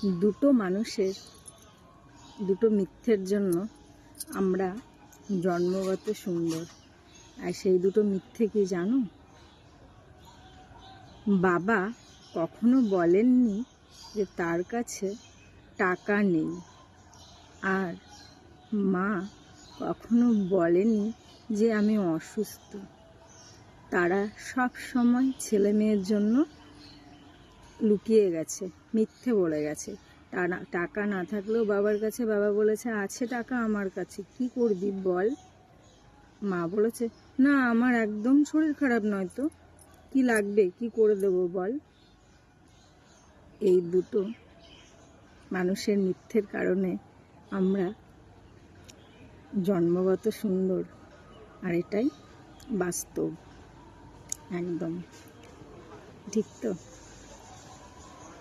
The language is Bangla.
দুটো মানুষের দুটো মিথ্যের জন্য আমরা জন্মগত সুন্দর। আর সেই দুটো মিথ্যে কি জানো? বাবা কখনো বলেননি যে তার কাছে টাকা নেই, আর মা কখনো বলেনি যে আমি অসুস্থ। তারা সব সময় ছেলে মেয়ের জন্য লুকিয়ে গেছে, মিথ্যে বলে গেছে। টাকা না থাকলেও বাবার কাছে বাবা বলেছে আছে টাকা আমার কাছে, কি করবি বল। মা বলেছে না আমার একদম শরীর খারাপ নয় তো, কি লাগবে, কি করে দেবো বল। এই দুটো মানুষের মিথ্যের কারণে আমরা জন্মগত সুন্দর, আর এটাই বাস্তব। একদম ঠিক তো।